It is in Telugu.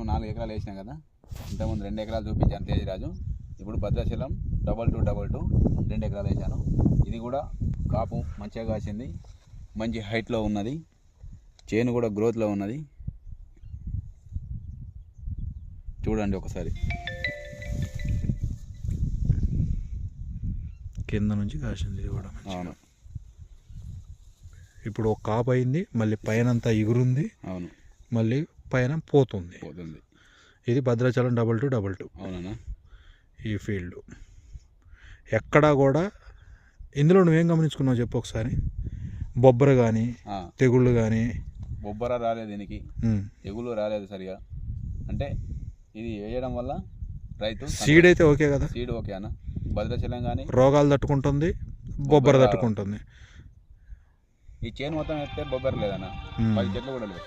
మేము 4 ఎకరాలు వేసినాం కదా. ఇంతకుముందు 2 ఎకరాలు చూపించాను తేజరాజు. ఇప్పుడు భద్రాచలం 2222 2 ఎకరాలు వేసాను. ఇది కూడా కాపు మంచిగా కాసింది, మంచి హైట్లో ఉన్నది, చేను కూడా గ్రోత్లో ఉన్నది. చూడండి ఒకసారి, కింద నుంచి కాసింది ఇది కూడా. అవును, ఇప్పుడు ఒక కాపు అయింది, మళ్ళీ పైన అంతా ఎగురుంది. అవును, మళ్ళీ పైన పోతుంది. ఇది భద్రాచలం 2222. అవునా? ఈ ఫీల్డ్ ఎక్కడా కూడా. ఇందులో నువ్వేం గమనించుకున్నావు చెప్పు ఒకసారి. బొబ్బర కానీ తెగుళ్ళు కానీ. బొబ్బర రాలేదు దీనికి, తెగుళ్ళు రాలేదు సరిగా. అంటే ఇది వేయడం వల్ల రైతు సీడ్ అయితే ఓకే కదా, సీడ్ ఓకే అన్న. భద్రాచలం కానీ రోగాలు తట్టుకుంటుంది, బొబ్బర తట్టుకుంటుంది. ఈ చేను మొత్తం వేస్తే బొబ్బర లేదన్న, 10 చెట్లు కూడా లేవు.